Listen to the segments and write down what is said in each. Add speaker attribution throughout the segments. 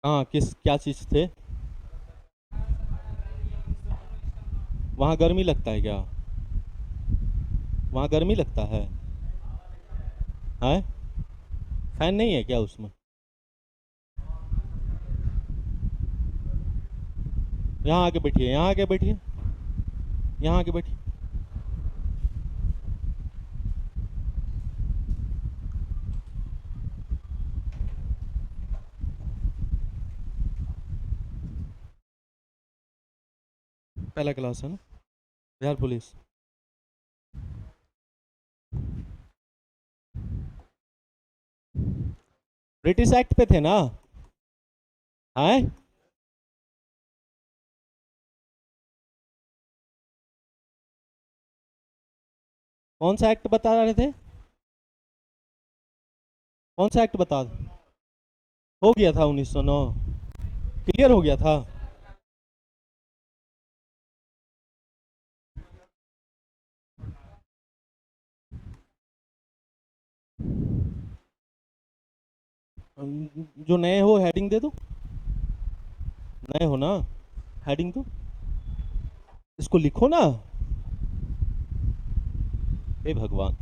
Speaker 1: हाँ, किस क्या चीज़ थे? वहाँ गर्मी लगता है क्या? वहाँ गर्मी लगता है? हैं? फैन नहीं है क्या उसमें? यहाँ आके बैठिए, यहाँ आके बैठिए, यहाँ आके बैठिए। पहला क्लास है ना? बिहार पुलिस। ब्रिटिश एक्ट पे थे ना? हैं? कौन सा एक्ट बता रहे थे? कौन सा एक्ट बता? हो गया था 1909। क्लियर हो गया था। जो नए हो हेडिंग दे दो। नए हो ना? हेडिंग दो। इसको लिखो ना। हे भगवान।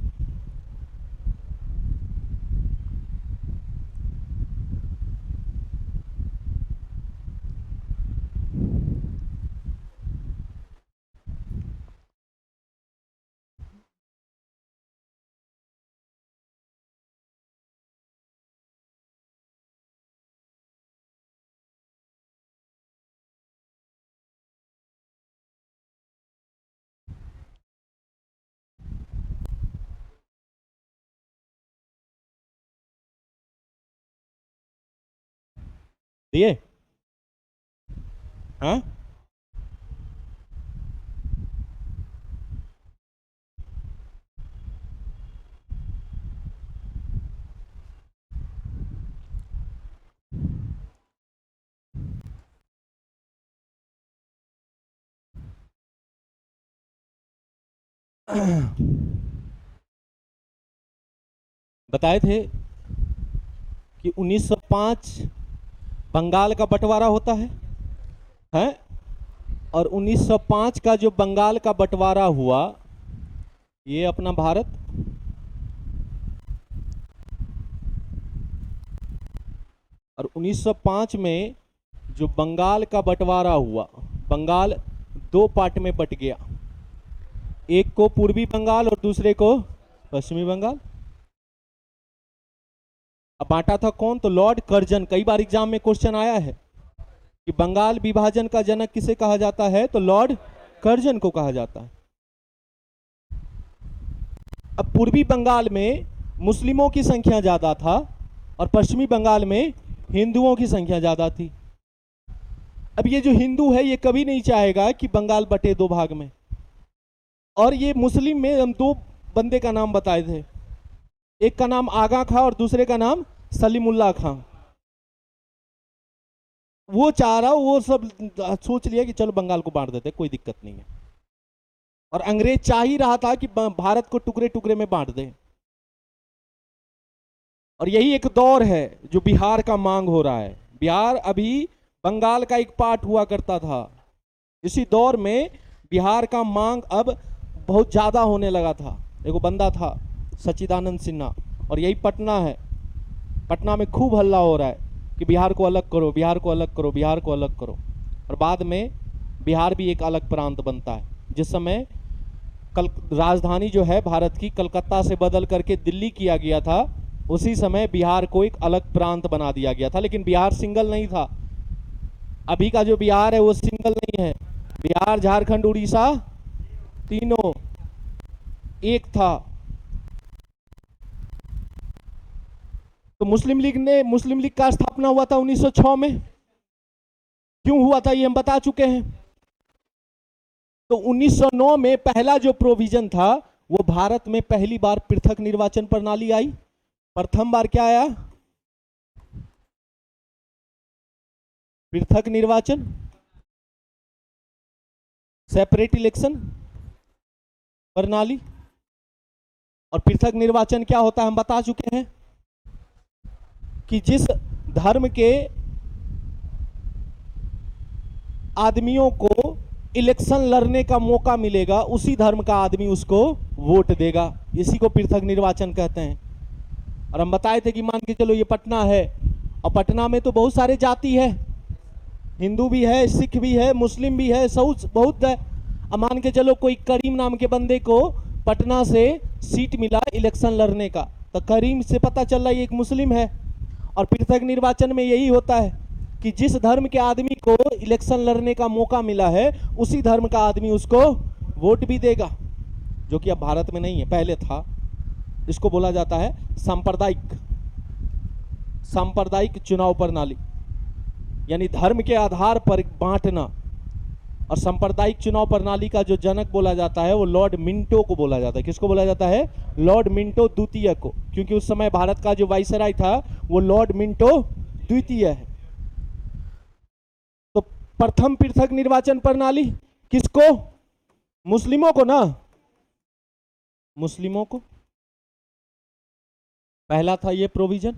Speaker 1: दिए? हाँ। बताए थे कि 1905 बंगाल का बंटवारा होता है। हैं? और 1905 का जो बंगाल का बंटवारा हुआ, ये अपना भारत, और 1905 में जो बंगाल का बंटवारा हुआ, बंगाल दो पार्ट में बट गया। एक को पूर्वी बंगाल और दूसरे को पश्चिमी बंगाल। अब बांटा था कौन? तो लॉर्ड कर्जन। कई बार एग्जाम में क्वेश्चन आया है कि बंगाल विभाजन का जनक किसे कहा जाता है, तो लॉर्ड कर्जन को कहा जाता है। अब पूर्वी बंगाल में मुस्लिमों की संख्या ज्यादा था और पश्चिमी बंगाल में हिंदुओं की संख्या ज्यादा थी। अब ये जो हिंदू है ये कभी नहीं चाहेगा कि बंगाल बटे दो भाग में। और ये मुस्लिम में हम दो बंदे का नाम बताए थे, एक का नाम आगा खां और दूसरे का नाम सलीमुल्लाह खां। वो चाह रहा, वो सब सोच लिया कि चलो बंगाल को बांट देते, कोई दिक्कत नहीं है। और अंग्रेज चाह ही रहा था कि भारत को टुकड़े टुकड़े में बांट दे। और यही एक दौर है जो बिहार का मांग हो रहा है। बिहार अभी बंगाल का एक पार्ट हुआ करता था। इसी दौर में बिहार का मांग अब बहुत ज्यादा होने लगा था। एक बंदा था सच्चिदानंद सिन्हा, और यही पटना है। पटना में खूब हल्ला हो रहा है कि बिहार को अलग करो, बिहार को अलग करो, बिहार को अलग करो। और बाद में बिहार भी एक अलग प्रांत बनता है। जिस समय कल राजधानी जो है भारत की कलकत्ता से बदल करके दिल्ली किया गया था, उसी समय बिहार को एक अलग प्रांत बना दिया गया था। लेकिन बिहार सिंगल नहीं था। अभी का जो बिहार है वो सिंगल नहीं है। बिहार, झारखंड, उड़ीसा तीनों एक था। तो मुस्लिम लीग का स्थापना हुआ था 1906 में। क्यों हुआ था ये हम बता चुके हैं। तो 1909 में पहला जो प्रोविजन था, वो भारत में पहली बार पृथक निर्वाचन प्रणाली आई। प्रथम बार क्या आया? पृथक निर्वाचन, सेपरेट इलेक्शन प्रणाली। और पृथक निर्वाचन क्या होता है हम बता चुके हैं कि जिस धर्म के आदमियों को इलेक्शन लड़ने का मौका मिलेगा उसी धर्म का आदमी उसको वोट देगा। इसी को पृथक निर्वाचन कहते हैं। और हम बताए थे कि मान के चलो ये पटना है, और पटना में तो बहुत सारे जाति है, हिंदू भी है, सिख भी है, मुस्लिम भी है, बहुत है। अब मान के चलो कोई करीम नाम के बंदे को पटना से सीट मिला इलेक्शन लड़ने का, तो करीम से पता चल रहा है ये एक मुस्लिम है। और पृथक निर्वाचन में यही होता है कि जिस धर्म के आदमी को इलेक्शन लड़ने का मौका मिला है उसी धर्म का आदमी उसको वोट भी देगा, जो कि अब भारत में नहीं है, पहले था। इसको बोला जाता है सांप्रदायिक चुनाव प्रणाली, यानी धर्म के आधार पर बांटना। और सांप्रदायिक चुनाव प्रणाली का जो जनक बोला जाता है वो लॉर्ड मिंटो को बोला जाता है। किसको बोला जाता है? लॉर्ड मिंटो द्वितीय को, क्योंकि उस समय भारत का जो वाइसराय था वो लॉर्ड मिंटो द्वितीय है। तो प्रथम पृथक निर्वाचन प्रणाली किसको? मुस्लिमों को ना, मुस्लिमों को पहला था ये प्रोविजन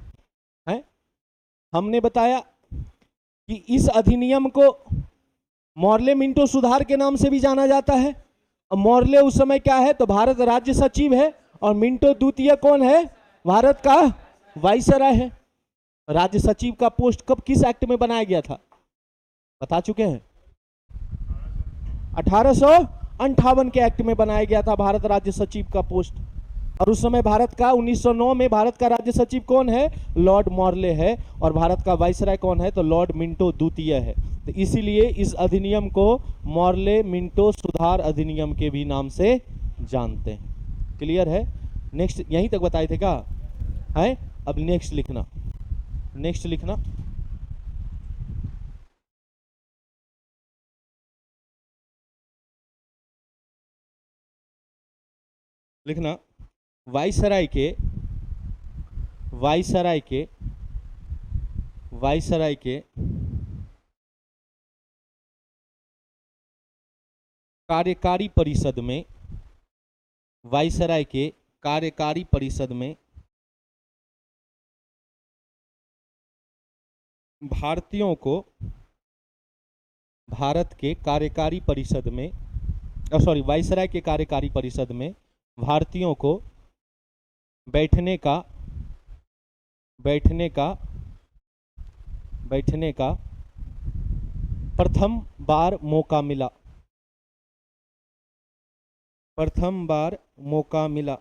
Speaker 1: है। हमने बताया कि इस अधिनियम को मॉर्ले मिंटो सुधार के नाम से भी जाना जाता है। और मॉर्ले उस समय क्या है? तो भारत राज्य सचिव है, और मिंटो द्वितीय कौन है? भारत का वाइसराय है। राज्य सचिव का पोस्ट कब किस एक्ट में बनाया गया था बता चुके हैं? 1858 के एक्ट में बनाया गया था भारत राज्य सचिव का पोस्ट। और उस समय भारत का 1909 में भारत का राज्य सचिव कौन है? लॉर्ड मॉर्ले है। और भारत का वाइसराय कौन है? तो लॉर्ड मिंटो द्वितीय है। तो इसीलिए इस अधिनियम को मॉर्ले मिंटो सुधार अधिनियम के भी नाम से जानते हैं। क्लियर है? नेक्स्ट यहीं तक बताए थे क्या है? अब नेक्स्ट लिखना, नेक्स्ट लिखना। लिखना वाइसराय के वाइसराय के वाइसराय के कार्यकारी परिषद में, वाइसराय के कार्यकारी परिषद में भारतीयों को भारत के कार्यकारी परिषद में, सॉरी, वाइसराय के कार्यकारी परिषद में भारतीयों को बैठने का प्रथम बार मौका मिला। प्रथम बार मौका मिला।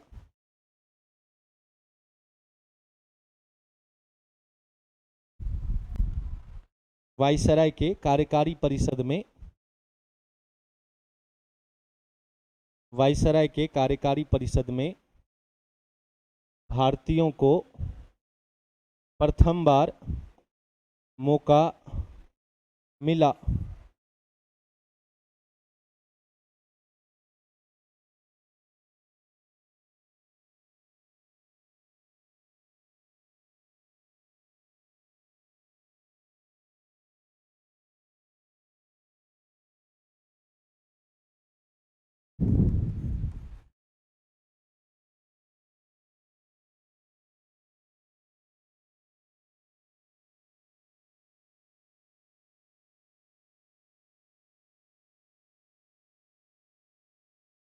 Speaker 1: वाइसराय के कार्यकारी परिषद में, वाइसराय के कार्यकारी परिषद में भारतीयों को प्रथम बार मौका मिला।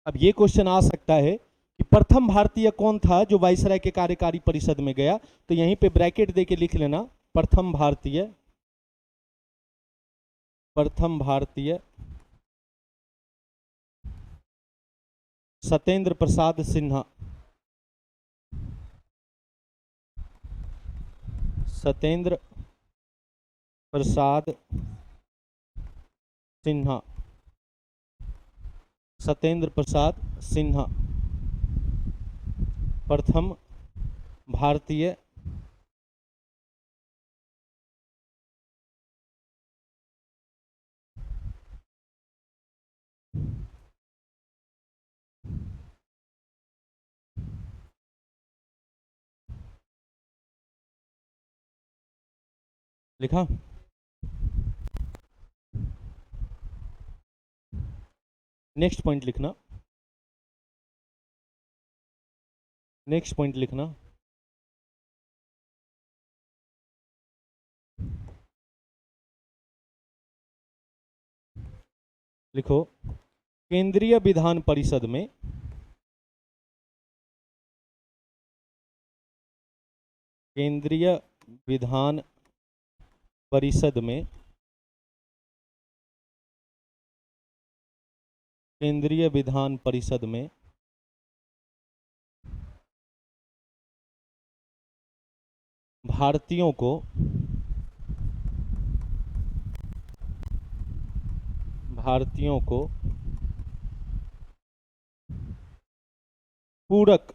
Speaker 1: अब ये क्वेश्चन आ सकता है कि प्रथम भारतीय कौन था जो वाइसराय के कार्यकारी परिषद में गया? तो यहीं पे ब्रैकेट देके लिख लेना, प्रथम भारतीय, प्रथम भारतीय सत्येंद्र प्रसाद सिन्हा। सत्येंद्र प्रसाद सिन्हा, सत्येंद्र प्रसाद सिन्हा प्रथम भारतीय लिखा। नेक्स्ट पॉइंट लिखना, नेक्स्ट पॉइंट लिखना। लिखो, केंद्रीय विधान परिषद में केंद्रीय विधान परिषद में केंद्रीय विधान परिषद में भारतीयों को पूरक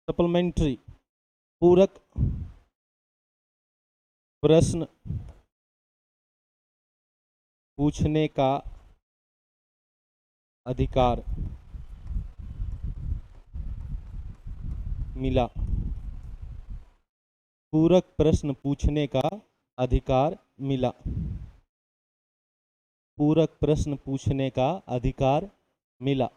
Speaker 1: सप्लीमेंट्री पूरक प्रश्न पूछने का अधिकार मिला। पूरक प्रश्न पूछने का अधिकार मिला। पूरक प्रश्न पूछने का अधिकार मिला।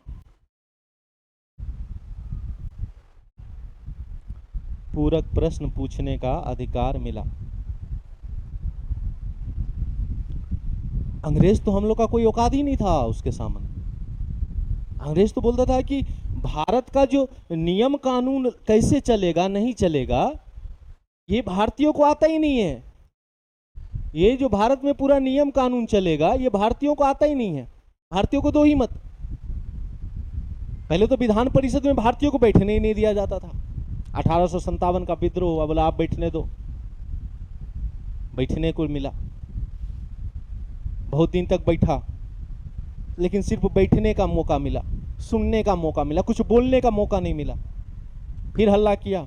Speaker 1: पूरक प्रश्न पूछने का अधिकार मिला। अंग्रेज तो हम लोग का कोई औकात ही नहीं था उसके सामने। अंग्रेज तो बोलता था कि भारत का जो नियम कानून कैसे चलेगा नहीं चलेगा ये भारतीयों को आता ही नहीं है। ये जो भारत में पूरा नियम कानून चलेगा ये भारतीयों को आता ही नहीं है। भारतीयों को दो ही मत। पहले तो विधान परिषद में भारतीयों को बैठने ही नहीं दिया जाता था। 1857 का विद्रोह हुआ, बोला आप बैठने दो, बैठने को मिला। बहुत दिन तक बैठा लेकिन सिर्फ बैठने का मौका मिला, सुनने का मौका मिला, कुछ बोलने का मौका नहीं मिला। फिर हल्ला किया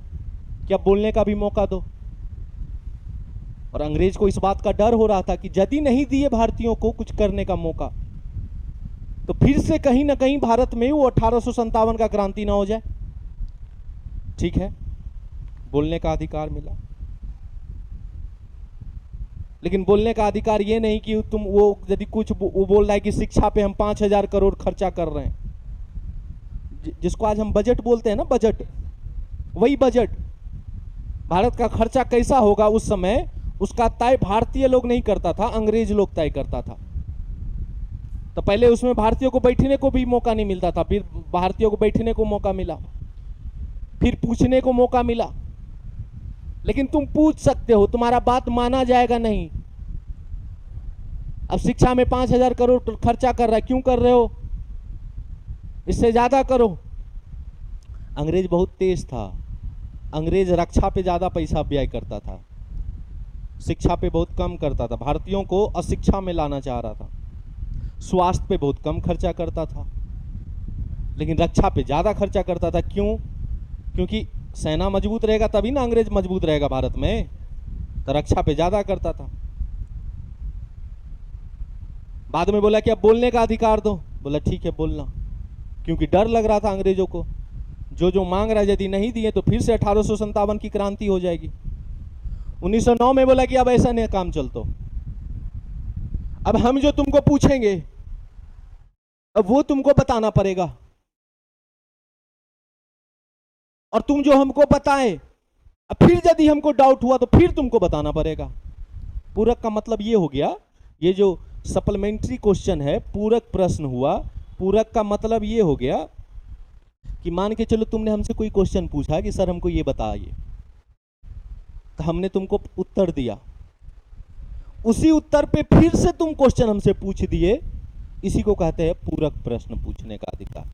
Speaker 1: कि अब बोलने का भी मौका दो। और अंग्रेज को इस बात का डर हो रहा था कि यदि नहीं दिए भारतीयों को कुछ करने का मौका तो फिर से कहीं ना कहीं भारत में वो 1857 का क्रांति ना हो जाए। ठीक है, बोलने का अधिकार मिला, लेकिन बोलने का अधिकार ये नहीं कि तुम वो यदि कुछ वो बोल रहा है कि शिक्षा पे हम 5,000 करोड़ खर्चा कर रहे हैं, जिसको आज हम बजट बोलते हैं ना, बजट, वही बजट भारत का खर्चा कैसा होगा उस समय उसका तय भारतीय लोग नहीं करता था, अंग्रेज लोग तय करता था। तो पहले उसमें भारतीयों को बैठने को भी मौका नहीं मिलता था, फिर भारतीयों को बैठने को मौका मिला, फिर पूछने को मौका मिला। लेकिन तुम पूछ सकते हो, तुम्हारा बात माना जाएगा नहीं। अब शिक्षा में 5,000 करोड़ खर्चा कर रहा है, क्यों कर रहे हो, इससे ज्यादा करो। अंग्रेज बहुत तेज था। अंग्रेज रक्षा पे ज्यादा पैसा व्यय करता था, शिक्षा पे बहुत कम करता था। भारतीयों को अशिक्षा में लाना चाह रहा था। स्वास्थ्य पे बहुत कम खर्चा करता था, लेकिन रक्षा पे ज्यादा खर्चा करता था। क्यों? क्योंकि सेना मजबूत रहेगा तभी ना अंग्रेज मजबूत रहेगा भारत में। तो रक्षा पे ज्यादा करता था। बाद में बोला कि अब बोलने का अधिकार दो। बोला ठीक है बोलना, क्योंकि डर लग रहा था अंग्रेजों को, जो जो मांग रहा है यदि नहीं दिए तो फिर से 1857 की क्रांति हो जाएगी। 1909 में बोला कि अब ऐसा नहीं काम चलता, अब हम जो तुमको पूछेंगे अब वो तुमको बताना पड़ेगा, और तुम जो हमको बताए अब फिर यदि हमको डाउट हुआ तो फिर तुमको बताना पड़ेगा। पूरक का मतलब ये हो गया, ये जो सप्लीमेंट्री क्वेश्चन है पूरक प्रश्न हुआ, पूरक का मतलब ये हो गया कि मान के चलो तुमने हमसे कोई क्वेश्चन पूछा कि सर हमको ये बताइए, तो हमने तुमको उत्तर दिया, उसी उत्तर पे फिर से तुम क्वेश्चन हमसे पूछ दिए, इसी को कहते हैं पूरक प्रश्न पूछने का अधिकार।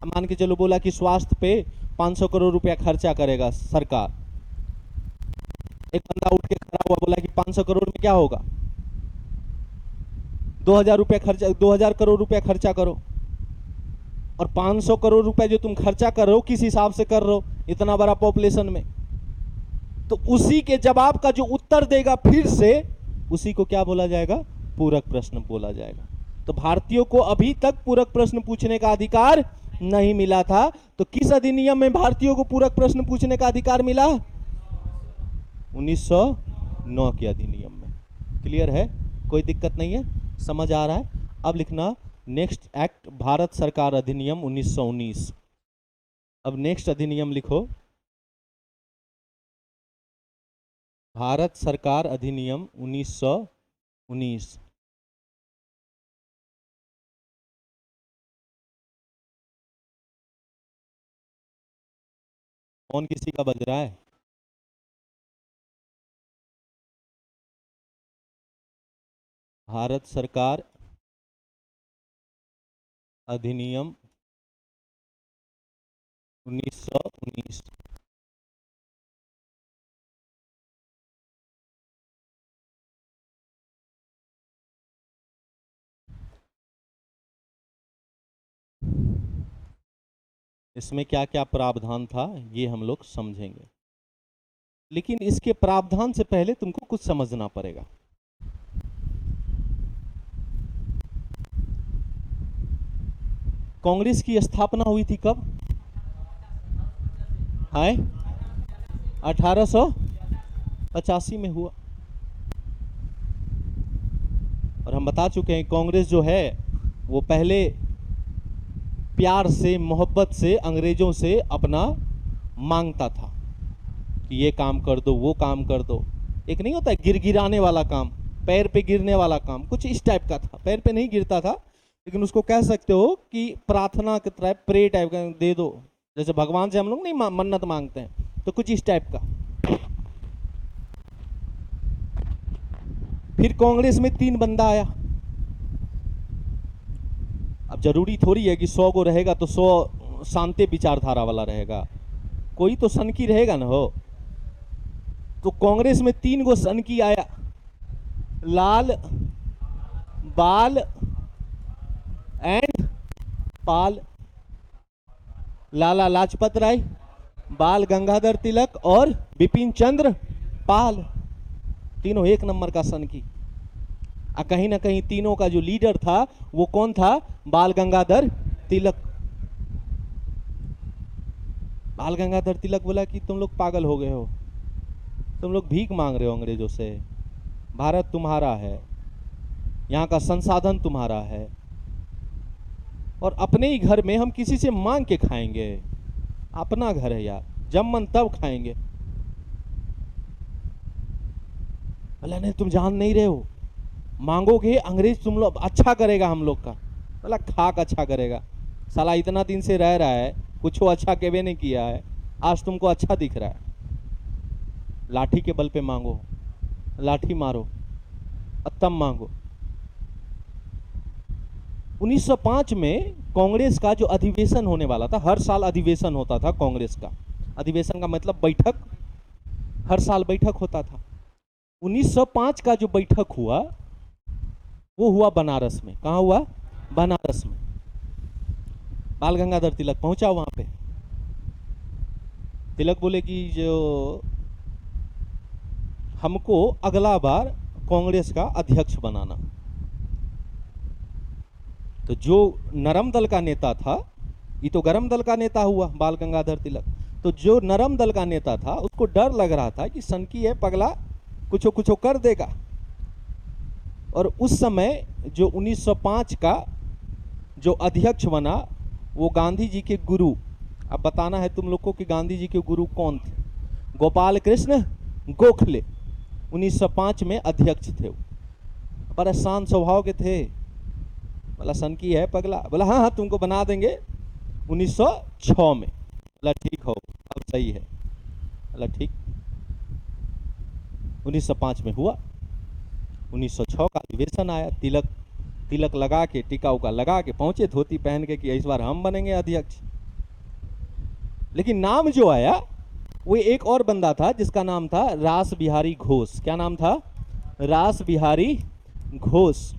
Speaker 1: मान के चलो बोला कि स्वास्थ्य पे 500 करोड़ रुपया खर्चा करेगा सरकार। एक बंदा उठ के खड़ा हुआ बोला कि 500 करोड़ में क्या होगा, 2,000 रुपया खर्चा, 2,000 करोड़ रुपया खर्चा करो। और 500 करोड़ रुपया जो तुम खर्चा कर रहे हो किस हिसाब से कर रहे हो इतना बड़ा पॉपुलेशन में, तो उसी के जवाब का जो उत्तर देगा फिर से उसी को क्या बोला जाएगा, पूरक प्रश्न बोला जाएगा। तो भारतीयों को अभी तक पूरक प्रश्न पूछने का अधिकार नहीं मिला था। तो किस अधिनियम में भारतीयों को पूरक प्रश्न पूछने का अधिकार मिला? 1909 के अधिनियम में। क्लियर है, कोई दिक्कत नहीं है, समझ आ रहा है? अब लिखना नेक्स्ट एक्ट भारत सरकार अधिनियम 1919। अब नेक्स्ट अधिनियम लिखो, भारत सरकार अधिनियम 1919। कौन किसी का बज रहा है? भारत सरकार अधिनियम 1919। इसमें क्या क्या प्रावधान था ये हम लोग समझेंगे, लेकिन इसके प्रावधान से पहले तुमको कुछ समझना पड़ेगा। कांग्रेस की स्थापना हुई थी कब? है 1885 में हुआ। और हम बता चुके हैं कांग्रेस जो है वो पहले प्यार से मोहब्बत से अंग्रेजों से अपना मांगता था कि ये काम कर दो वो काम कर दो। एक नहीं होता गिरगिराने वाला काम, पैर पे गिरने वाला काम, कुछ इस टाइप का था। पैर पे नहीं गिरता था लेकिन उसको कह सकते हो कि प्रार्थना की तरह, प्रे टाइप का दे दो। जैसे भगवान से हम लोग नहीं मन्नत मांगते हैं, तो कुछ इस टाइप का। फिर कांग्रेस में 3 बंदा आया। अब जरूरी थोड़ी है कि 100 को रहेगा तो 100 शांति विचारधारा वाला रहेगा, कोई तो सनकी रहेगा ना हो। तो कांग्रेस में 3 गो सनकी आया, लाल, बाल एंड पाल। लाला लाजपत राय, बाल गंगाधर तिलक और बिपिन चंद्र पाल, तीनों एक नंबर का सनकी। कहीं ना कहीं तीनों का जो लीडर था वो कौन था? बाल गंगाधर तिलक। बाल गंगाधर तिलक बोला कि तुम लोग पागल हो गए हो, तुम लोग भीख मांग रहे हो अंग्रेजों से। भारत तुम्हारा है, यहाँ का संसाधन तुम्हारा है, और अपने ही घर में हम किसी से मांग के खाएंगे? अपना घर है यार, जब मन तब खाएंगे। बोला नहीं, तुम जान नहीं रहे हो, मांगोगे अंग्रेज तुम लोग अच्छा करेगा हम लोग का। बोला खाक अच्छा करेगा, साला इतना दिन से रह रहा है, कुछ अच्छा केवे नहीं किया है, आज तुमको अच्छा दिख रहा है। लाठी के बल पे मांगो, लाठी मारो तब मांगो। 1905 में कांग्रेस का जो अधिवेशन होने वाला था, हर साल अधिवेशन होता था कांग्रेस का। अधिवेशन का मतलब बैठक, हर साल बैठक होता था। 1905 का जो बैठक हुआ वो हुआ बनारस में। कहाँ हुआ? बनारस में। बाल गंगाधर तिलक पहुंचा वहां पे। तिलक बोले कि जो हमको अगला बार कांग्रेस का अध्यक्ष बनाना। तो जो नरम दल का नेता था, ये तो गरम दल का नेता हुआ बाल गंगाधर तिलक, तो जो नरम दल का नेता था उसको डर लग रहा था कि सनकी है पगला, कुछ कुछ कर देगा। और उस समय जो 1905 का जो अध्यक्ष बना वो गांधी जी के गुरु। अब बताना है तुम लोग को कि गांधी जी के गुरु कौन थे। गोपाल कृष्ण गोखले 1905 में अध्यक्ष थे। बड़े शांत स्वभाव के थे। बोला सनकी है पगला, बोला हाँ हाँ तुमको बना देंगे 1906 में। बोला ठीक हो, अब सही है। बोला ठीक। 1905 में हुआ। 1906 का अधिवेशन आया। तिलक तिलक लगा के, टीका उका लगा के पहुंचे, धोती पहन के कि इस बार हम बनेंगे अध्यक्ष। लेकिन नाम जो आया वो एक और बंदा था जिसका नाम था रास बिहारी घोष। क्या नाम था? रास बिहारी घोष।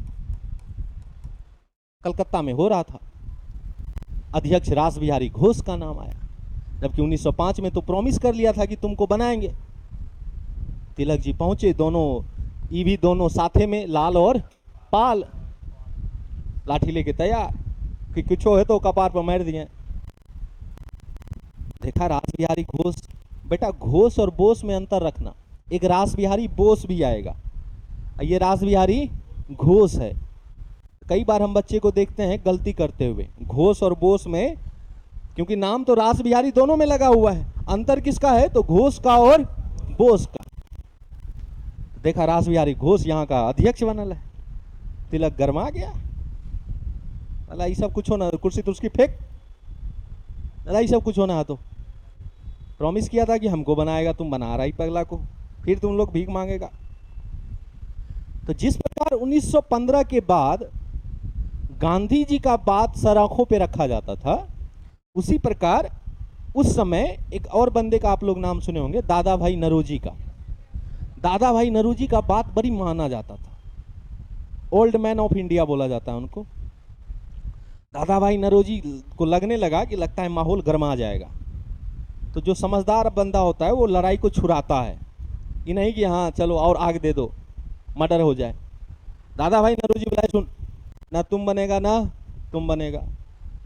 Speaker 1: कलकत्ता में हो रहा था, अध्यक्ष रास बिहारी घोष का नाम आया। जबकि 1905 में तो प्रॉमिस कर लिया था कि तुमको बनाएंगे। तिलक जी पहुंचे, दोनों ये भी दोनों साथे में, लाल और पाल, लाठी लेके तैयार कि कुछ है तो कपार पर मार दिए। देखा रास बिहारी घोष। बेटा घोष और बोस में अंतर रखना, एक रास बिहारी बोस भी आएगा, ये रास बिहारी घोष है। कई बार हम बच्चे को देखते हैं गलती करते हुए घोष और बोस में, क्योंकि नाम तो रास बिहारी दोनों में लगा हुआ है, अंतर किसका है? तो घोष का और बोस का। देखा रास बिहारी घोष यहाँ का अध्यक्ष बनल है। तिलक गरमा गया, अला ये सब कुछ होना, कुर्सी तुर्सी फेंक, अला ये सब कुछ होना है। तो प्रॉमिस किया था कि हमको बनाएगा, तुम बना रहा ही पगला को, फिर तुम लोग भीख मांगेगा। तो जिस प्रकार 1915 के बाद गांधी जी का बात सर आंखों पे रखा जाता था, उसी प्रकार उस समय एक और बंदे का आप लोग नाम सुने होंगे, दादा भाई नौरोजी का। दादा भाई नौरोजी का बात बड़ी माना जाता था, ओल्ड मैन ऑफ इंडिया बोला जाता है उनको। दादा भाई नौरोजी को लगने लगा कि लगता है माहौल गर्मा जाएगा, तो जो समझदार बंदा होता है वो लड़ाई को छुड़ाता है, ये नहीं कि हाँ चलो और आग दे दो, मर्डर हो जाए। दादा भाई नौरोजी बोला, सुन, ना तुम बनेगा ना तुम बनेगा,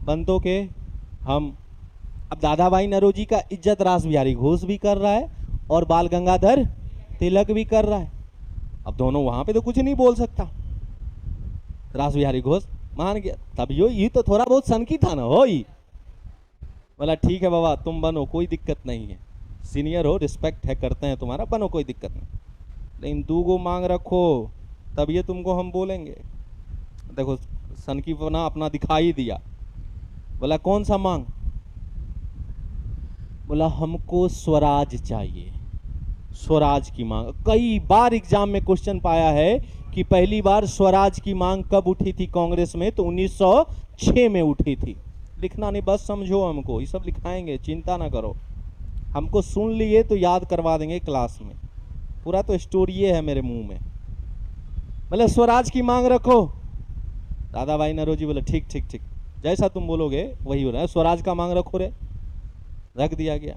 Speaker 1: बन तो के हम। अब दादा भाई नौरोजी का इज्जत रास बिहारी घोष भी कर रहा है और बाल गंगाधर तिलक भी कर रहा है। अब दोनों वहां पे तो कुछ नहीं बोल सकता। रास बिहारी घोष मान गया, तब ये तो थोड़ा बहुत सनकी था ना हो ही। बोला ठीक है बाबा तुम बनो, कोई दिक्कत नहीं है, सीनियर हो, रिस्पेक्ट है, करते हैं तुम्हारा, बनो, कोई दिक्कत नहीं, लेकिन 2 गो मांग रखो, तब ये तुमको हम बोलेंगे। देखो सनकी बना अपना दिखाई दिया। बोला कौन सा मांग? बोला हमको स्वराज चाहिए, स्वराज की मांग। कई बार एग्जाम में क्वेश्चन पाया है कि पहली बार स्वराज की मांग कब उठी थी कांग्रेस में, तो 1906 में उठी थी। लिखना नहीं, बस समझो, हमको ये सब लिखाएंगे, चिंता ना करो, हमको सुन लिए तो याद करवा देंगे क्लास में, पूरा तो स्टोरी है मेरे मुंह में। मतलब स्वराज की मांग रखो। दादा भाई नौरोजी बोले ठीक ठीक ठीक, जैसा तुम बोलोगे वही हो रहा है, स्वराज का मांग रखो रे। रख दिया गया।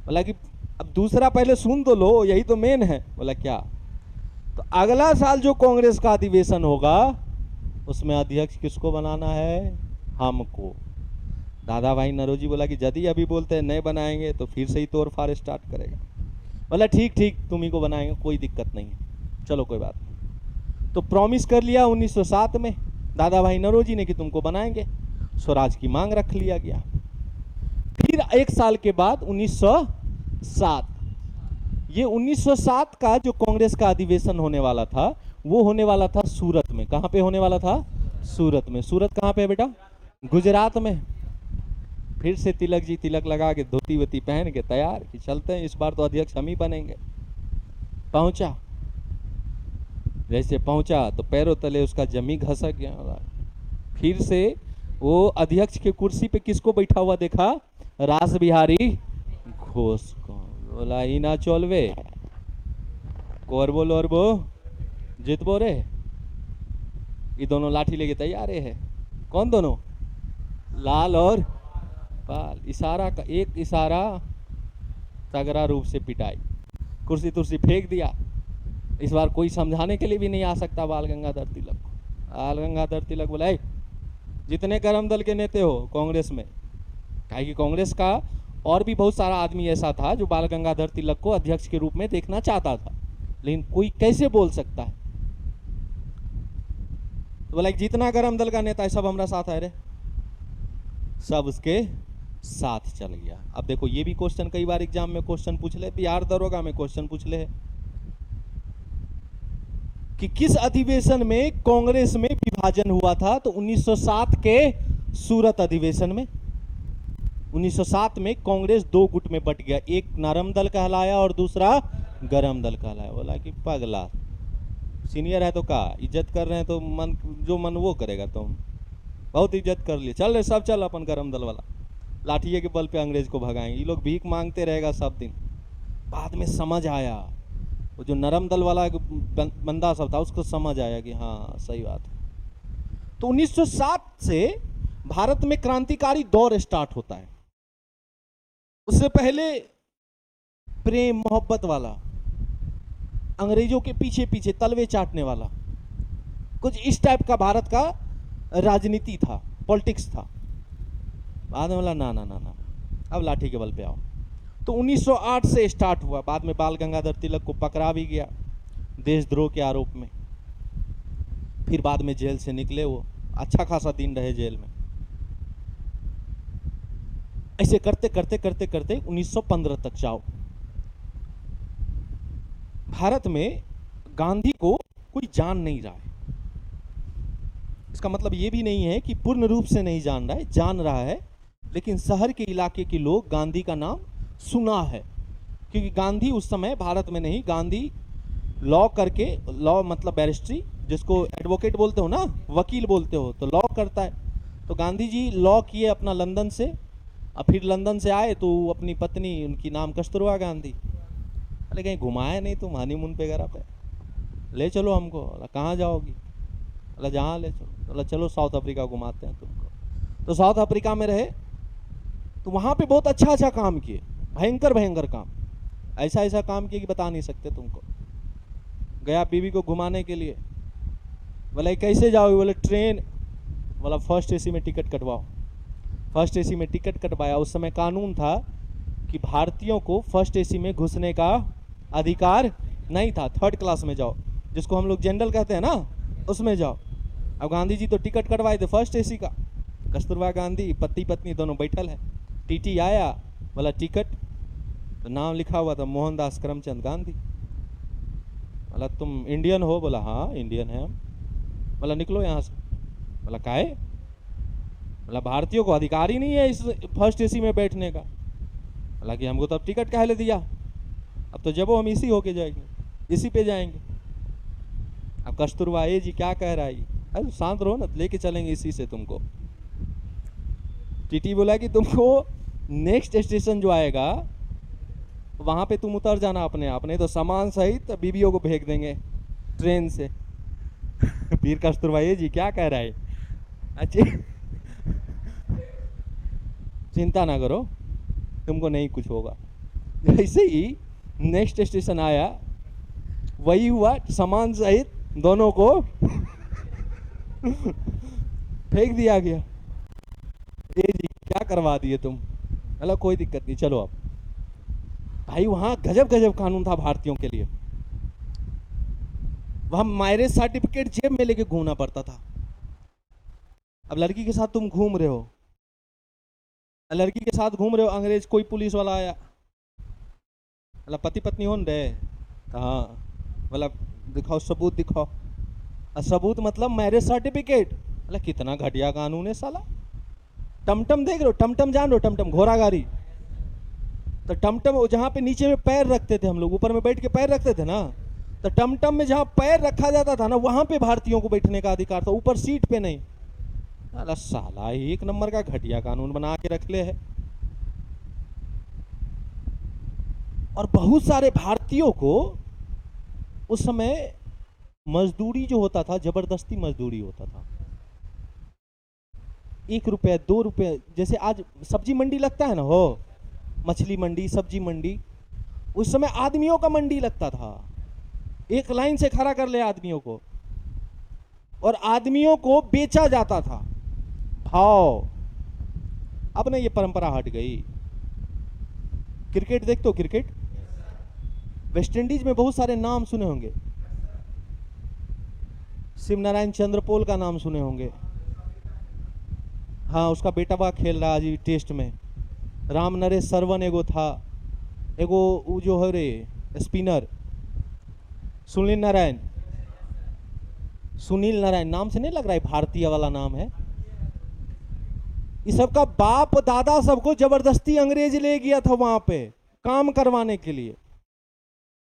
Speaker 1: बोला कि अब दूसरा पहले सुन तो लो, यही तो मेन है। बोला क्या? तो अगला साल जो कांग्रेस का अधिवेशन होगा उसमें अध्यक्ष किसको बनाना है? हमको। दादा भाई नौरोजी बोला कि यदि अभी बोलते हैं नहीं बनाएंगे तो फिर से ही तोड़ फाड़ स्टार्ट करेगा। बोला ठीक ठीक तुम ही को बनाएंगे, कोई दिक्कत नहीं है, चलो कोई बात नहीं। तो प्रॉमिस कर लिया 1907 में दादा भाई नौरोजी ने कि तुमको बनाएंगे, स्वराज की मांग रख लिया गया। फिर 1 साल के बाद 1907, ये 1907 का जो कांग्रेस का अधिवेशन होने वाला था वो होने वाला था सूरत में। कहां पे होने वाला था? सूरत में। सूरत कहां पे है बेटा? गुजरात में। फिर से तिलक जी तिलक लगा के धोती वोती पहन के तैयार कि चलते हैं, इस बार तो अध्यक्ष हम ही बनेंगे। पहुंचा, जैसे पहुंचा तो पैरों तले उसका जमी घसक गया। फिर से वो अध्यक्ष के कुर्सी पे किसको बैठा हुआ देखा? रास बिहारी घोष को। बोला ही ना चलवे, कोरबो लोरबो जितबो रे। ये दोनों लाठी लेके तैयार है। कौन दोनों? लाल और पाल। इशारा का एक इशारा, तगड़ा रूप से पिटाई, कुर्सी तुर्सी फेंक दिया। इस बार कोई समझाने के लिए भी नहीं आ सकता बाल गंगाधर तिलक को। बाल गंगाधर तिलक बोला जितने कर्म दल के नेता हो कांग्रेस में, काहे कि कांग्रेस का और भी बहुत सारा आदमी ऐसा था जो बाल गंगाधर तिलक को अध्यक्ष के रूप में देखना चाहता था, लेकिन कोई कैसे बोल सकता है? तो बोला जितना कर्म दल का नेता है सब हमारा साथ है रे, सब उसके साथ चल गया। अब देखो ये भी क्वेश्चन कई बार एग्जाम में क्वेश्चन पूछ ले, बिहार दरोगा में क्वेश्चन पूछ ले कि किस अधिवेशन में कांग्रेस में विभाजन हुआ था? तो 1907 के सूरत अधिवेशन में। 1907 में कांग्रेस 2 गुट में बट गया, एक नरम दल कहलाया और दूसरा गरम दल कहलाया। बोला कि पगला, सीनियर है तो का इज्जत कर रहे हैं तो मन जो मन वो करेगा, तुम बहुत इज्जत कर लिए, चल रहे सब, चल अपन गरम दल वाला, लाठिए के बल पे अंग्रेज को भगाएंगे। ये लोग भीख मांगते रहेगा सब दिन। बाद में समझ आया, वो जो नरम दल वाला बंदा सब था उसको समझ आया कि हाँ सही बात है। तो 1907 से भारत में क्रांतिकारी दौर स्टार्ट होता है। उससे पहले प्रेम मोहब्बत वाला, अंग्रेजों के पीछे पीछे तलवे चाटने वाला, कुछ इस टाइप का भारत का राजनीति था, पॉलिटिक्स था। बाद में बोला ना ना ना ना, अब लाठी के बल पे आओ। तो 1908 से स्टार्ट हुआ। बाद में बाल गंगाधर तिलक को पकड़ा भी गया देशद्रोह के आरोप में। फिर बाद में जेल से निकले, वो अच्छा खासा दिन रहे जेल में। ऐसे करते करते करते करते 1915 तक जाओ। भारत में गांधी को कोई जान नहीं रहा है। इसका मतलब ये भी नहीं है कि पूर्ण रूप से नहीं जान रहा है, जान रहा है, लेकिन शहर के इलाके के लोग गांधी का नाम सुना है, क्योंकि गांधी उस समय भारत में नहीं, गांधी लॉ करके, लॉ मतलब बैरिस्ट्री, जिसको एडवोकेट बोलते हो ना, वकील बोलते हो, तो लॉ करता है। तो गांधी जी लॉ किए अपना लंदन से, और फिर लंदन से आए तो अपनी पत्नी, उनकी नाम कस्तूरबा गांधी, अरे कहीं घुमाया नहीं तुम हनीमून पे वगैरह पे, ले चलो हमको। बोला कहाँ जाओगी? बोला जहाँ ले चलो। बोला चलो साउथ अफ्रीका घुमाते हैं तुमको। तो साउथ अफ्रीका में रहे, तो वहाँ पे बहुत अच्छा अच्छा काम किए, भयंकर भयंकर काम, ऐसा ऐसा काम किए कि बता नहीं सकते तुमको। गया बीवी को घुमाने के लिए, बोला कैसे जाओगे? बोले ट्रेन। बोला फर्स्ट एसी में टिकट कटवाओ। फर्स्ट एसी में टिकट कटवाया। उस समय कानून था कि भारतीयों को फर्स्ट एसी में घुसने का अधिकार नहीं था, थर्ड क्लास में जाओ, जिसको हम लोग जनरल कहते हैं ना, उसमें जाओ। अब गांधी जी तो टिकट कटवाए थे फर्स्ट एसी का, कस्तूरबा गांधी पति पत्नी दोनों बैठल है। टीटी आया, बोला टिकट, तो नाम लिखा हुआ था मोहनदास करमचंद गांधी। बोला तुम इंडियन हो? बोला हाँ इंडियन है हम। बोला निकलो यहाँ से। बोला काहे? बोला भारतीयों को अधिकार ही नहीं है इस फर्स्ट एसी में बैठने का। बोला कि हमको तो अब टिकट काहे ले दिया, अब तो जब हम इसी होके जाएंगे, इसी पे जाएंगे। अब कस्तूरबा ये जी क्या कह रहा है? अरे शांत रहो ना, लेके चलेंगे इसी से तुमको। टीटी बोला कि तुमको नेक्स्ट स्टेशन जो आएगा वहां पे तुम उतर जाना अपने आप, नहीं तो सामान सहित बीबियों को फेंक देंगे ट्रेन से। फिर कस्तूरबा ये जी क्या कह रहा है? अच्छा चिंता ना करो, तुमको नहीं कुछ होगा। ऐसे ही नेक्स्ट स्टेशन आया, वही हुआ, सामान सहित दोनों को फेंक दिया गया। ये जी क्या करवा दिए तुम? मतलब कोई दिक्कत नहीं, चलो अब। भाई वहां गजब गजब कानून था भारतीयों के लिए। वहां मैरिज सर्टिफिकेट जेब में लेके घूमना पड़ता था। अब लड़की के साथ तुम घूम रहे हो, लड़की के साथ घूम रहे हो, अंग्रेज कोई पुलिस वाला आया, मतलब पति पत्नी हो रहे, हाँ, मतलब दिखाओ सबूत दिखाओ। सबूत मतलब मैरिज सर्टिफिकेट। मतलब कितना घटिया कानून है साला। टमटम देख रहे हो, टमटम जान रहे हो, टमटम घोड़ा गाड़ी, तो टमटम जहाँ पे नीचे में पैर रखते थे हम लोग, ऊपर में बैठ के पैर रखते थे ना, तो टमटम में जहाँ पैर रखा जाता था ना, वहां पे भारतीयों को बैठने का अधिकार था, ऊपर सीट पे नहीं। अरे साला एक नंबर का घटिया कानून बना के रख ले है। और बहुत सारे भारतीयों को उस समय मजदूरी जो होता था, जबरदस्ती मजदूरी होता था। 1 रुपये 2 रुपये, जैसे आज सब्जी मंडी लगता है ना, हो मछली मंडी, सब्जी मंडी, उस समय आदमियों का मंडी लगता था। एक लाइन से खड़ा कर ले आदमियों को, और आदमियों को बेचा जाता था भाव। अब ना ये परंपरा हट गई। क्रिकेट देखते हो? क्रिकेट वेस्ट इंडीज में बहुत सारे नाम सुने होंगे, शिवनारायण चंद्रपोल का नाम सुने होंगे, हाँ उसका बेटा बा खेल रहा आज टेस्ट में। राम नरेश सरवन एगो था, एगो वो जो है रे स्पिनर सुनील नारायण, सुनील नारायण नाम से नहीं लग रहा है भारतीय वाला नाम है। इस सब का बाप दादा सबको जबरदस्ती अंग्रेज ले गया था वहां पे काम करवाने के लिए,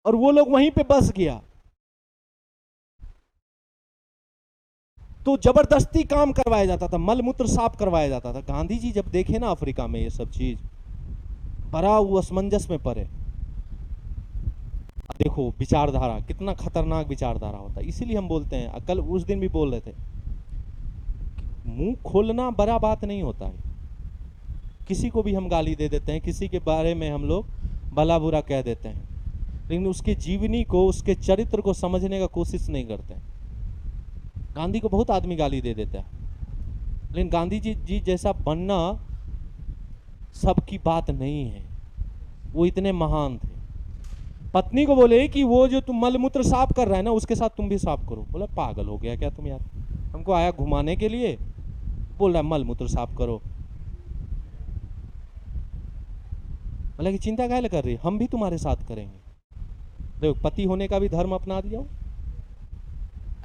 Speaker 1: और वो लोग वहीं पे बस गया, तो जबरदस्ती काम करवाया जाता था, मल मूत्र साफ करवाया जाता था। गांधी जी जब देखे ना अफ्रीका में ये सब चीज, बड़ा वो असमंजस में पड़े। देखो विचारधारा, कितना खतरनाक विचारधारा होता है। इसीलिए हम बोलते हैं, कल उस दिन भी बोल रहे थे, मुंह खोलना बड़ा बात नहीं होता है। किसी को भी हम गाली दे देते हैं, किसी के बारे में हम लोग भला बुरा कह देते हैं, लेकिन उसके जीवनी को, उसके चरित्र को समझने का कोशिश नहीं करते हैं। गांधी को बहुत आदमी गाली दे देता है, लेकिन गांधी जी जैसा बनना सबकी बात नहीं है। वो इतने महान थे। पत्नी को बोले कि वो जो तुम मलमूत्र साफ कर रहा है ना, उसके साथ तुम भी साफ करो। बोला पागल हो गया क्या तुम यार, हमको आया घुमाने के लिए, बोल रहा है मलमूत्र साफ करो। बोला कि चिंता काहे कर रही, हम भी तुम्हारे साथ करेंगे। देखो पति होने का भी धर्म अपना दिया,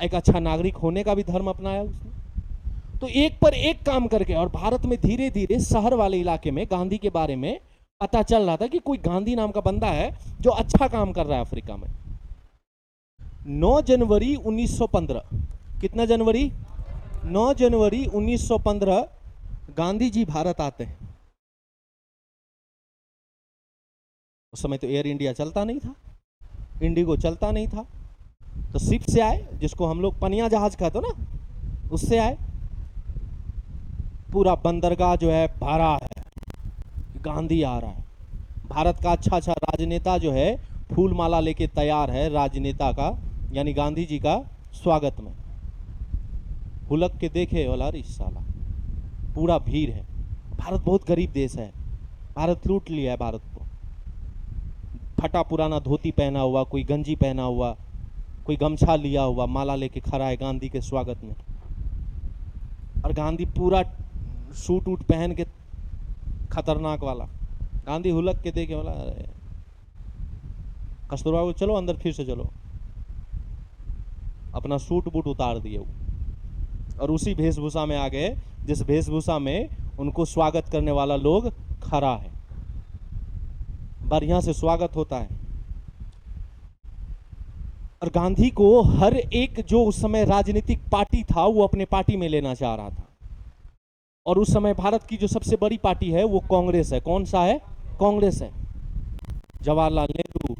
Speaker 1: एक अच्छा नागरिक होने का भी धर्म अपनाया उसने। तो एक पर एक काम करके, और भारत में धीरे धीरे शहर वाले इलाके में गांधी के बारे में पता चल रहा था कि कोई गांधी नाम का बंदा है जो अच्छा काम कर रहा है अफ्रीका में। 9 जनवरी 1915, कितना जनवरी? 9 जनवरी 1915 गांधी जी भारत आते हैं। उस समय तो एयर इंडिया चलता नहीं था, इंडिगो चलता नहीं था, तो शिप से आए, जिसको हम लोग पनिया जहाज कहते हो ना, उससे आए। पूरा बंदरगाह जो है भरा है, गांधी आ रहा है। भारत का अच्छा अच्छा राजनेता जो है फूल माला लेके तैयार है, राजनेता का यानी गांधी जी का स्वागत में। हुलक के देखे वाला साला, पूरा भीड़ है। भारत बहुत गरीब देश है, भारत लूट लिया है भारत को। फटा पुराना धोती पहना हुआ, कोई गंजी पहना हुआ, कोई गमछा लिया हुआ, माला लेके खड़ा है गांधी के स्वागत में। और गांधी पूरा सूट वूट पहन के खतरनाक वाला। गांधी हुलक के देखे वाला, अरे कस्तूरबा को चलो अंदर, फिर से चलो। अपना सूट बूट उतार दिए वो, और उसी वेशभूषा में आ गए जिस वेशभूषा में उनको स्वागत करने वाला लोग खड़ा है। बढ़िया से स्वागत होता है। और गांधी को हर एक जो उस समय राजनीतिक पार्टी था वो अपने पार्टी में लेना चाह रहा था। और उस समय भारत की जो सबसे बड़ी पार्टी है वो कांग्रेस है। कौन सा है? कांग्रेस है। जवाहरलाल नेहरू,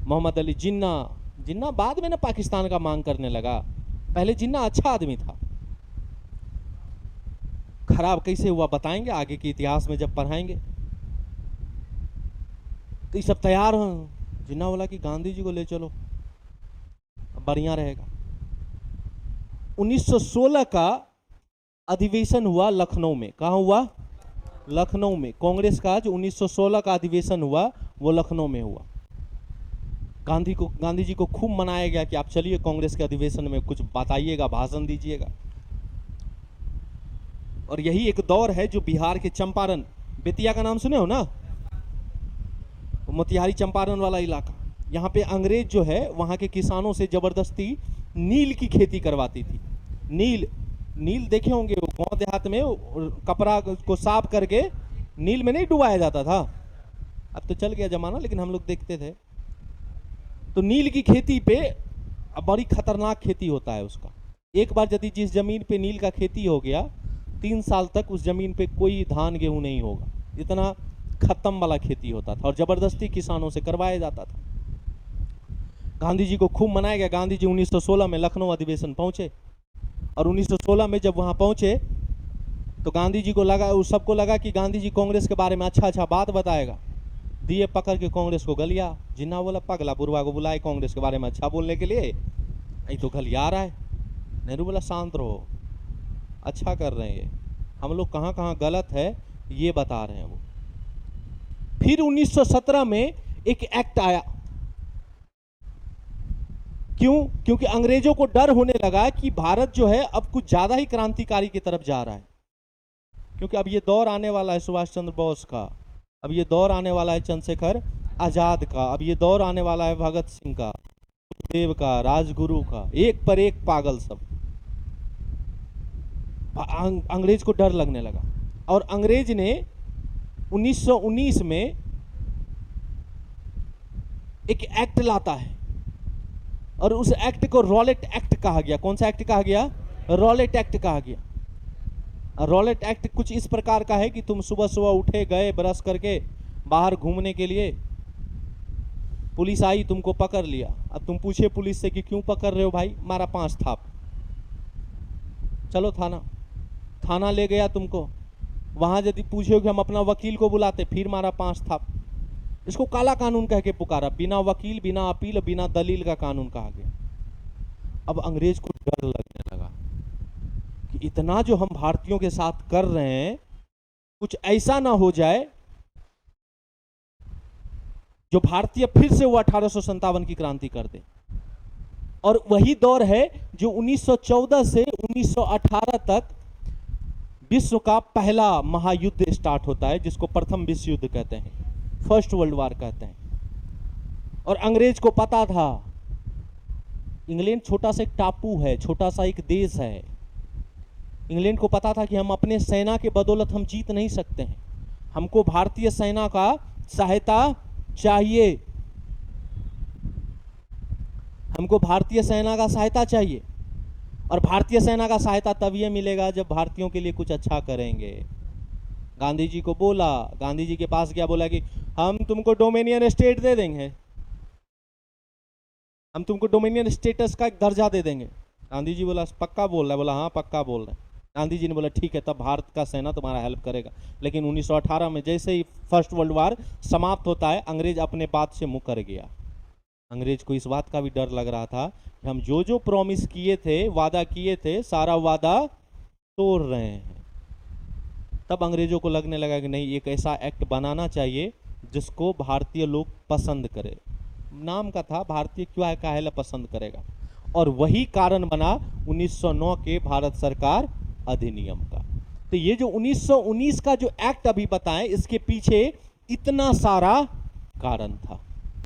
Speaker 1: मोहम्मद अली जिन्ना। जिन्ना बाद में ना पाकिस्तान का मांग करने लगा, पहले जिन्ना अच्छा आदमी था। खराब कैसे हुआ बताएंगे आगे के इतिहास में जब पढ़ाएंगे। तो ये सब तैयार हो, जिन्ना बोला कि गांधी जी को ले चलो, बढ़िया रहेगा। 1916 का अधिवेशन हुआ लखनऊ में। कहाँ हुआ? लखनऊ में। कांग्रेस का जो 1916 का अधिवेशन हुआ वो लखनऊ में हुआ। गांधी जी को खूब मनाया गया कि आप चलिए कांग्रेस के अधिवेशन में कुछ बताइएगा, भाषण दीजिएगा। और यही एक दौर है जो बिहार के चंपारण, बेतिया का नाम सुने हो ना, मोतिहारी चंपारण वाला इलाका, यहाँ पे अंग्रेज जो है वहाँ के किसानों से जबरदस्ती नील की खेती करवाती थी। नील देखे होंगे, गांव देहात में कपड़ा को साफ करके नील में नहीं डुबाया जाता था। अब तो चल गया जमाना, लेकिन हम लोग देखते थे। तो नील की खेती पे बड़ी खतरनाक खेती होता है उसका। एक बार यदि जिस जमीन पे नील का खेती हो गया, 3 साल तक उस जमीन पे कोई धान गेहूं नहीं होगा, इतना खत्म वाला खेती होता था। और जबरदस्ती किसानों से करवाया जाता था। गांधी जी को खूब मनाया गया। गांधी जी 1916 में लखनऊ अधिवेशन पहुंचे। और 1916 में जब वहां पहुंचे तो गांधी जी को लगा, उस सबको लगा कि गांधी जी कांग्रेस के बारे में अच्छा अच्छा बात बताएगा। दिए पकड़ के कांग्रेस को गलिया। जिन्ना बोला पगला बुरवा को बुलाए कांग्रेस के बारे में अच्छा बोलने के लिए, ये तो गलिया रहा है। नेहरू बोला शांत रहो, अच्छा कर रहे हैं ये, हम लोग कहाँ कहाँ गलत है ये बता रहे हैं वो। फिर 1917 में एक एक्ट आया। क्यों? क्योंकि अंग्रेजों को डर होने लगा कि भारत जो है अब कुछ ज्यादा ही क्रांतिकारी की तरफ जा रहा है। क्योंकि अब ये दौर आने वाला है सुभाष चंद्र बोस का, अब ये दौर आने वाला है चंद्रशेखर आजाद का, अब ये दौर आने वाला है भगत सिंह का, सुखदेव का, राजगुरु का, एक पर एक पागल सब। अंग्रेज को डर लगने लगा। और अंग्रेज ने 1919 में एक एक्ट लाता है, और उस एक्ट को रॉलेट एक्ट कहा गया। कौन सा एक्ट कहा गया? रॉलेट एक्ट कहा गया। रॉलेट एक्ट कुछ इस प्रकार का है कि तुम सुबह सुबह उठे, गए ब्रश करके बाहर घूमने के लिए, पुलिस आई, तुमको पकड़ लिया। अब तुम पूछे पुलिस से कि क्यों पकड़ रहे हो भाई? मारा 5 थाप। चलो थाना ले गया तुमको। वहां यदि पूछे कि हम अपना वकील को बुलाते, फिर मारा 5 थाप। इसको काला कानून कह के पुकारा। बिना वकील, बिना अपील, बिना दलील का कानून कहा गया। अब अंग्रेज को डर लगने लगा कि इतना जो हम भारतीयों के साथ कर रहे हैं, कुछ ऐसा ना हो जाए जो भारतीय फिर से वो 1857 की क्रांति कर दे। और वही दौर है जो 1914 से 1918 तक विश्व का पहला महायुद्ध स्टार्ट होता है, जिसको प्रथम विश्व युद्ध कहते हैं, फर्स्ट वर्ल्ड वॉर कहते हैं। और अंग्रेज को पता था, इंग्लैंड छोटा सा एक टापू है, छोटा सा एक देश है। इंग्लैंड को पता था कि हम अपने सेना के बदौलत हम जीत नहीं सकते हैं, हमको भारतीय सेना का सहायता चाहिए, हमको भारतीय सेना का सहायता चाहिए। और भारतीय सेना का सहायता तब ये मिलेगा जब भारतीयों के लिए कुछ अच्छा करेंगे। गांधी जी को बोला, गांधी जी के पास गया, बोला कि हम तुमको डोमिनियन स्टेट दे देंगे, हम तुमको डोमिनियन स्टेटस का एक दर्जा दे देंगे। गांधी जी बोला पक्का बोल रहा है? बोला हाँ पक्का बोल रहा है। गांधी जी ने बोला ठीक है, तब भारत का सेना तुम्हारा हेल्प करेगा। लेकिन 1918 में जैसे ही फर्स्ट वर्ल्ड वार समाप्त होता है, अंग्रेज अपने बात से मुकर गया। अंग्रेज को इस बात का भी डर लग रहा था कि हम जो जो प्रॉमिस किए थे, वादा किए थे, सारा वादा तोड़ रहे हैं। तब अंग्रेजों को लगने लगा कि नहीं, एक ऐसा एक्ट बनाना चाहिए जिसको भारतीय लोग पसंद करें। नाम का था भारतीय, क्यों है काहेला पसंद करेगा। और वही कारण बना 1909 के भारत सरकार अधिनियम का। तो ये जो 1919 का जो एक्ट अभी बताएं, इसके पीछे इतना सारा कारण था।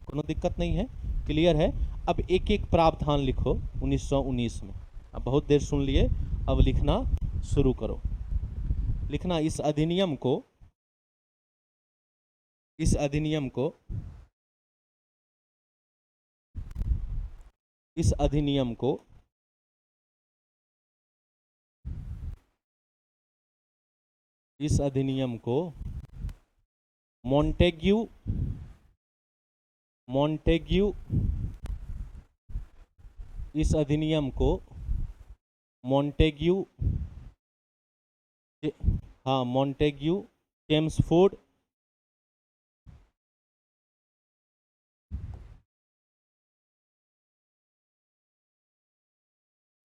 Speaker 1: कोनो दिक्कत नहीं है, क्लियर है। अब एक एक प्रावधान लिखो 1919 में। अब बहुत देर सुन लिए, अब लिखना शुरू करो। लिखना इस अधिनियम को, इस अधिनियम को, इस अधिनियम को इस अधिनियम को मॉन्टेग्यू मॉन्टेग्यू इस अधिनियम को मॉन्टेग्यू, हाँ मॉन्टेग्यू चेम्सफोर्ड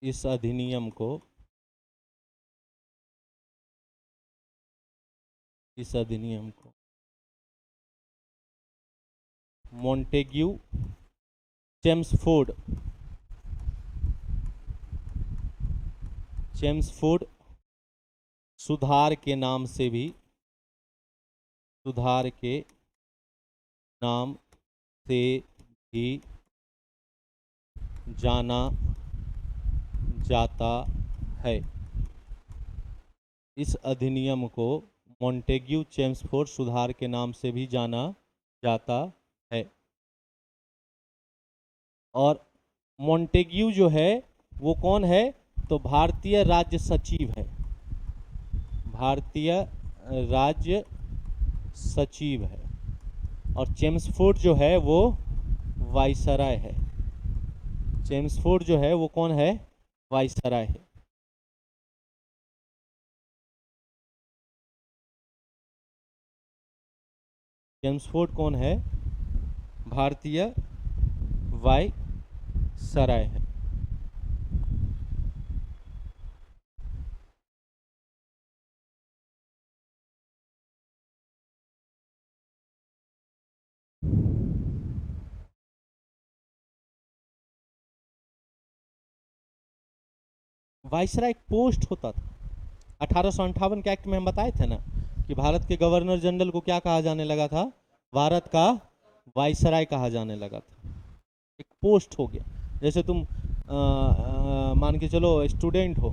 Speaker 1: इस अधिनियम को इस अधिनियम को मॉन्टेग्यू चेम्सफोर्ड चेम्सफोर्ड सुधार के नाम से भी, सुधार के नाम से भी जाना जाता है। इस अधिनियम को मॉन्टेग्यू चेम्सफोर्ड सुधार के नाम से भी जाना जाता है। और मॉन्टेग्यू जो है वो कौन है? तो भारतीय राज्य सचिव है, भारतीय राज्य सचिव है। और चेम्सफोर्ड जो है वो वाइसराय है। चेम्सफोर्ड जो है वो कौन है? वाइसराय है। चेम्सफोर्ड कौन है? भारतीय वाइसराय है। वाइसराय एक पोस्ट होता था। 1858 के एक्ट में हम बताए थे ना कि भारत के गवर्नर जनरल को क्या कहा जाने लगा था? भारत का वाइसराय कहा जाने लगा था। एक पोस्ट हो गया। जैसे तुम मान के चलो स्टूडेंट हो,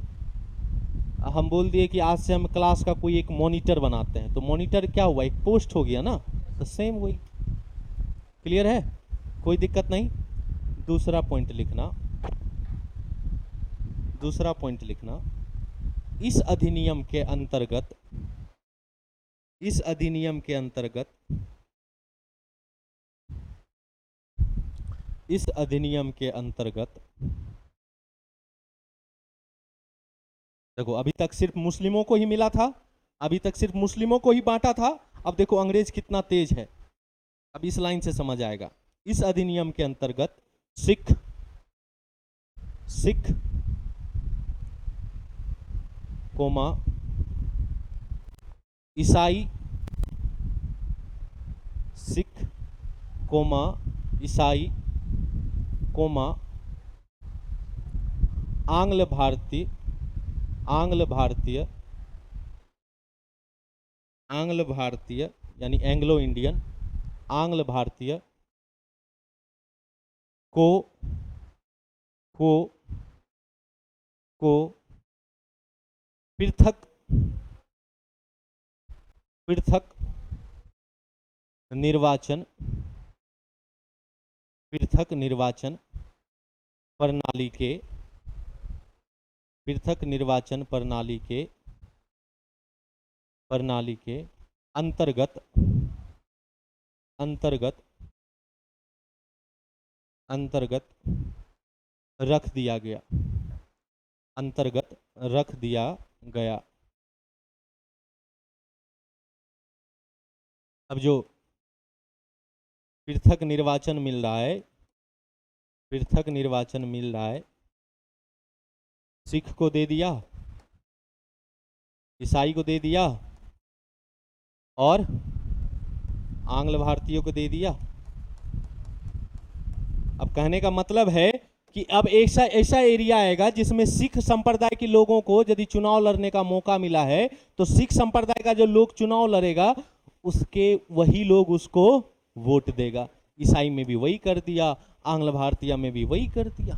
Speaker 1: हम बोल दिए कि आज से हम क्लास का कोई एक मॉनिटर बनाते हैं, तो मॉनिटर क्या हुआ? एक पोस्ट हो गया ना। तो सेम वही, क्लियर है, कोई दिक्कत नहीं। दूसरा पॉइंट लिखना, दूसरा पॉइंट लिखना, इस अधिनियम के अंतर्गत, इस अधिनियम के अंतर्गत, इस अधिनियम के अंतर्गत देखो, अभी तक सिर्फ मुस्लिमों को ही मिला था, अभी तक सिर्फ मुस्लिमों को ही बांटा था। अब देखो अंग्रेज कितना तेज है। अब इस लाइन से समझ आएगा। इस अधिनियम के अंतर्गत सिख, सिख कोमा ईसाई, सिख कोमा ईसाई कोमा आंग्ल भारतीय, आंग्ल भारतीय, आंग्ल भारतीय यानी एंग्लो इंडियन, आंग्ल भारतीय को को को पृथक, पृथक निर्वाचन पृथक निर्वाचन प्रणाली के पृथक निर्वाचन प्रणाली के अंतर्गत रख दिया गया। अब जो पृथक निर्वाचन मिल रहा है सिख को दे दिया, ईसाई को दे दिया और आंग्ल भारतीयों को दे दिया। अब कहने का मतलब है कि अब ऐसा एरिया आएगा जिसमें सिख संप्रदाय के लोगों को यदि चुनाव लड़ने का मौका मिला है तो सिख संप्रदाय का जो लोग चुनाव लड़ेगा उसके वही लोग उसको वोट देगा। ईसाई में भी वही कर दिया, आंग्ल भारतीय में भी वही कर दिया।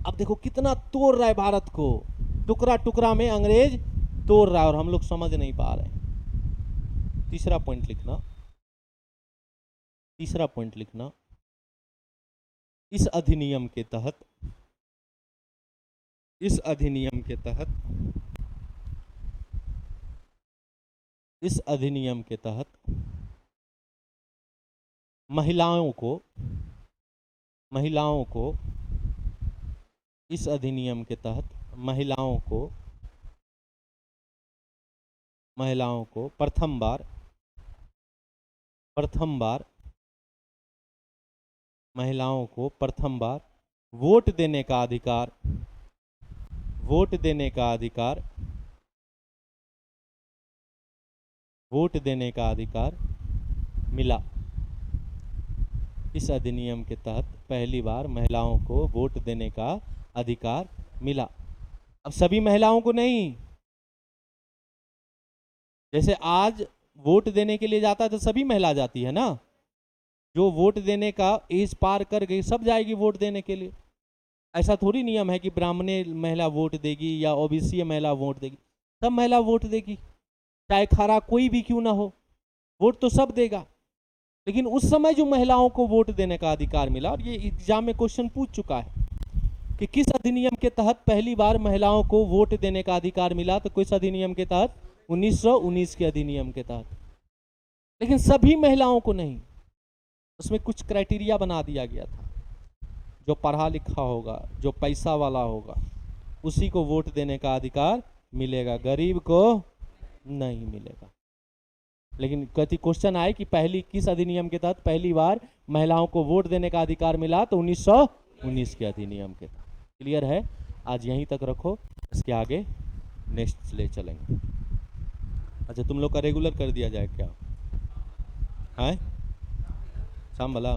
Speaker 1: अब देखो कितना तोड़ रहा है भारत को, टुकड़ा टुकड़ा में अंग्रेज तोड़ रहा है और हम लोग समझ नहीं पा रहे। तीसरा पॉइंट लिखना, इस अधिनियम के तहत महिलाओं को इस अधिनियम के तहत महिलाओं को प्रथम बार वोट देने का अधिकार मिला। इस अधिनियम के तहत पहली बार महिलाओं को वोट देने का अधिकार मिला। अब सभी महिलाओं को नहीं, जैसे आज वोट देने के लिए जाता है तो सभी महिला जाती है ना, जो वोट देने का एज पार कर गई सब जाएगी वोट देने के लिए। ऐसा थोड़ी नियम है कि ब्राह्मणी महिला वोट देगी या ओबीसी महिला वोट देगी, सब महिला वोट देगी, चाहे खरा कोई भी क्यों ना हो, वोट तो सब देगा। लेकिन उस समय जो महिलाओं को वोट देने का अधिकार मिला, और ये एग्जाम में क्वेश्चन पूछ चुका है कि किस अधिनियम के तहत पहली बार महिलाओं को वोट देने का अधिकार मिला, तो किस अधिनियम के तहत? 1919 के अधिनियम के तहत। लेकिन सभी महिलाओं को नहीं, उसमें कुछ क्राइटेरिया बना दिया गया था, जो पढ़ा लिखा होगा, जो पैसा वाला होगा, उसी को वोट देने का अधिकार मिलेगा, गरीब को नहीं मिलेगा। लेकिन कति क्वेश्चन आए कि किस अधिनियम के तहत पहली बार महिलाओं को वोट देने का अधिकार मिला, तो 1919 के अधिनियम के तहत। क्लियर है? आज यहीं तक रखो, इसके आगे नेक्स्ट ले चलेंगे। अच्छा, तुम लोग का रेगुलर कर दिया जाए क्या है? शाम भला